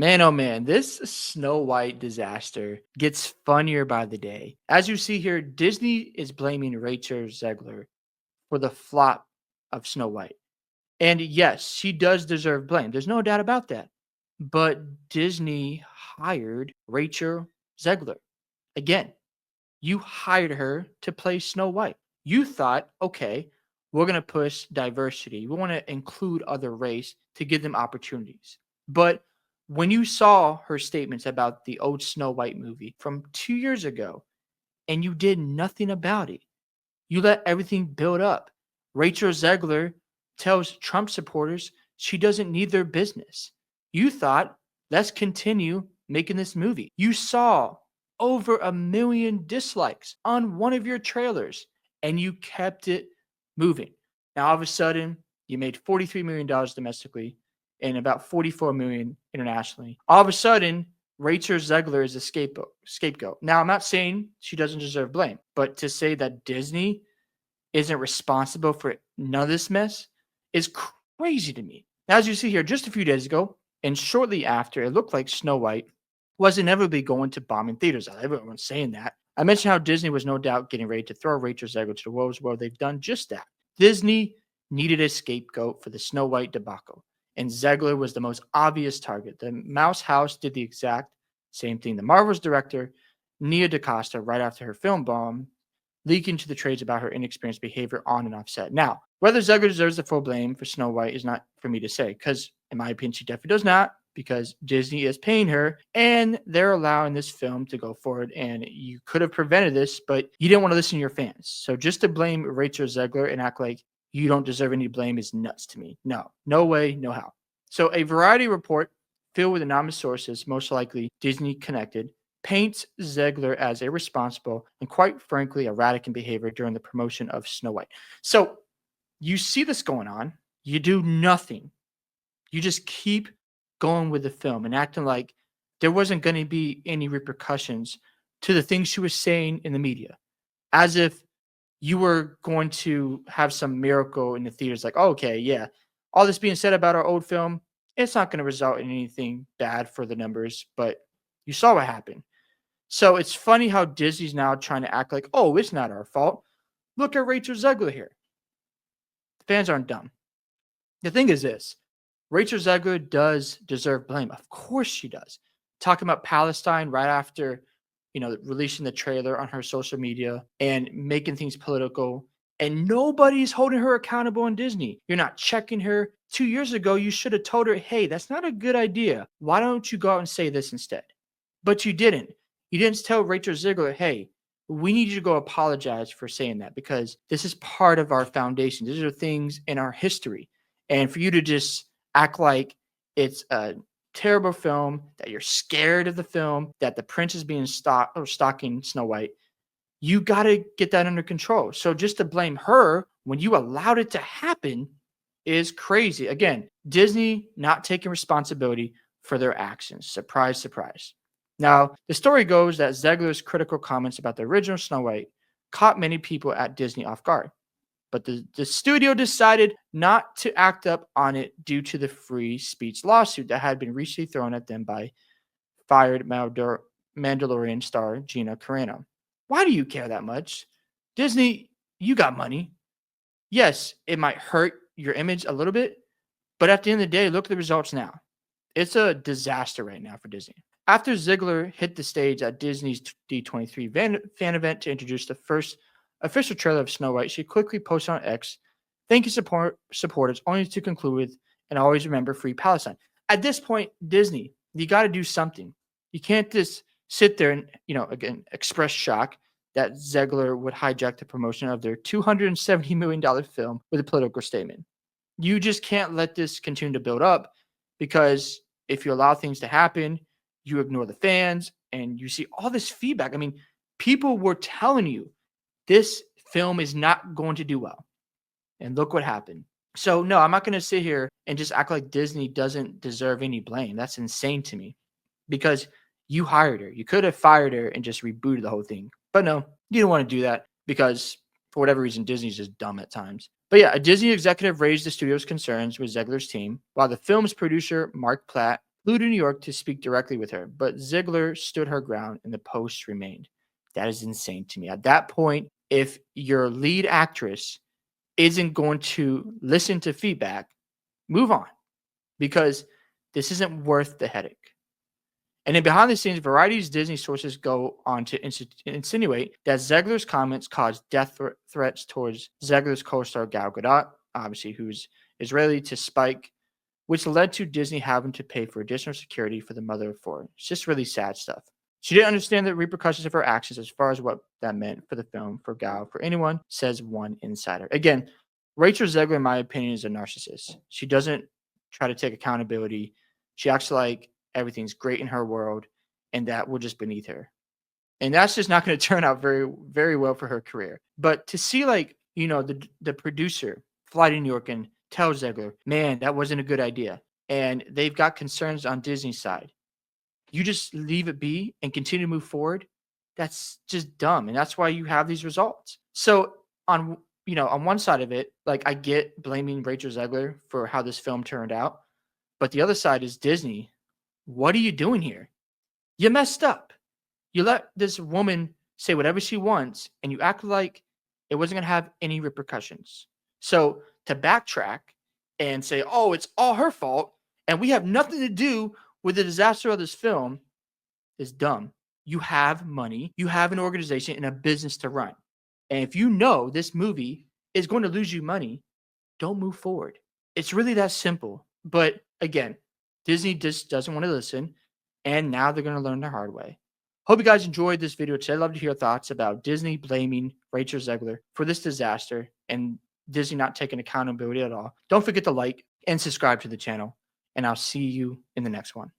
Man, oh man, this Snow White disaster gets funnier by the day. As you see here, Disney is blaming Rachel Zegler for the flop of Snow White. And yes, she does deserve blame. There's no doubt about that. But Disney hired Rachel Zegler. Again, you hired her to play Snow White. You thought, okay, we're going to push diversity. We want to include other race to give them opportunities. But when you saw her statements about the old Snow White movie from 2 years ago and you did nothing about it, you let everything build up. Rachel Zegler tells Trump supporters she doesn't need their business. You thought, let's continue making this movie. You saw over 1 million dislikes on one of your trailers and you kept it moving. Now, all of a sudden, you made $43 million domestically and about 44 million internationally. All of a sudden, Rachel Zegler is a scapegoat. Now, I'm not saying she doesn't deserve blame, but to say that Disney isn't responsible for none of this mess is crazy to me. Now, as you see here, just a few days ago, and shortly after, it looked like Snow White was inevitably going to bomb in theaters. Everyone's saying that. I mentioned how Disney was no doubt getting ready to throw Rachel Zegler to the wolves. Well, they've done just that. Disney needed a scapegoat for the Snow White debacle, and Zegler was the most obvious target. The Mouse House did the exact same thing. The Marvel's director, Nia DaCosta, right after her film bomb, leaking to the trades about her inexperienced behavior on and off set. Now, whether Zegler deserves the full blame for Snow White is not for me to say, because in my opinion, she definitely does not, because Disney is paying her and they're allowing this film to go forward. And you could have prevented this, but you didn't want to listen to your fans. So just to blame Rachel Zegler and act like you don't deserve any blame is nuts to me. No way, no how. So a Variety report filled with anonymous sources, most likely Disney connected, paints Zegler as irresponsible and, quite frankly, erratic in behavior during the promotion of Snow White. So you see this going on, you do nothing. You just keep going with the film and acting like there wasn't going to be any repercussions to the things she was saying in the media, as if you were going to have some miracle in the theaters, like, oh, okay, yeah, all this being said about our old film, it's not going to result in anything bad for the numbers, but you saw what happened. So it's funny how Disney's now trying to act like, oh, it's not our fault. Look at Rachel Zegler here. Fans aren't dumb. The thing is this: Rachel Zegler does deserve blame. Of course she does. Talking about Palestine right after, releasing the trailer on her social media and making things political. And nobody's holding her accountable in Disney. You're not checking her. 2 years ago, you should have told her, hey, that's not a good idea. Why don't you go out and say this instead? But you didn't. You didn't tell Rachel Zegler, hey, we need you to go apologize for saying that because this is part of our foundation. These are things in our history. And for you to just act like it's a terrible film, that you're scared of the film, that the prince is being stalking Snow White, you got to get that under control. So just to blame her when you allowed it to happen is crazy. Again, Disney not taking responsibility for their actions. Surprise, surprise. Now, the story goes that Zegler's critical comments about the original Snow White caught many people at Disney off guard. But the studio decided not to act up on it due to the free speech lawsuit that had been recently thrown at them by fired Mandalorian star Gina Carano. Why do you care that much? Disney, you got money. Yes, it might hurt your image a little bit, but at the end of the day, look at the results now. It's a disaster right now for Disney. After Ziegler hit the stage at Disney's D23 fan event to introduce the first official trailer of Snow White, she quickly posted on X, "Thank you, supporters," only to conclude with, "And always remember free Palestine." At this point, Disney, you got to do something. You can't just sit there and, again, express shock that Ziegler would hijack the promotion of their $270 million film with a political statement. You just can't let this continue to build up because if you allow things to happen, you ignore the fans and you see all this feedback. I mean, people were telling you this film is not going to do well. And look what happened. So, no, I'm not going to sit here and just act like Disney doesn't deserve any blame. That's insane to me because you hired her. You could have fired her and just rebooted the whole thing. But no, you don't want to do that because for whatever reason, Disney's just dumb at times. But yeah, a Disney executive raised the studio's concerns with Zegler's team, while the film's producer, Mark Platt, flew to New York to speak directly with her, but Ziegler stood her ground and the post remained. That is insane to me. At that point, if your lead actress isn't going to listen to feedback, move on because this isn't worth the headache. And then behind the scenes, Variety's Disney sources go on to insinuate that Zegler's comments caused death threats towards Zegler's co-star Gal Gadot, obviously who's Israeli, to Spike, which led to Disney having to pay for additional security for the mother of four. It's just really sad stuff. She didn't understand the repercussions of her actions as far as what that meant for the film, for Gal, for anyone, says one insider. Again, Rachel Zegler, in my opinion, is a narcissist. She doesn't try to take accountability. She acts like everything's great in her world and that we're just beneath her. And that's just not going to turn out very, very well for her career. But to see, like, the producer fly to New York and tell Zegler, man, that wasn't a good idea. And they've got concerns on Disney's side. You just leave it be and continue to move forward. That's just dumb. And that's why you have these results. So on one side of it, like I get blaming Rachel Zegler for how this film turned out. But the other side is Disney. What are you doing here? You messed up. You let this woman say whatever she wants, and you act like it wasn't going to have any repercussions. So to backtrack and say, oh, it's all her fault, and we have nothing to do with the disaster of this film is dumb. You have money, you have an organization and a business to run. And if you know this movie is going to lose you money, don't move forward. It's really that simple. But again, Disney just doesn't want to listen. And now they're going to learn the hard way. Hope you guys enjoyed this video today. I'd love to hear thoughts about Disney blaming Rachel Zegler for this disaster and Disney not taking accountability at all. Don't forget to like and subscribe to the channel. And I'll see you in the next one.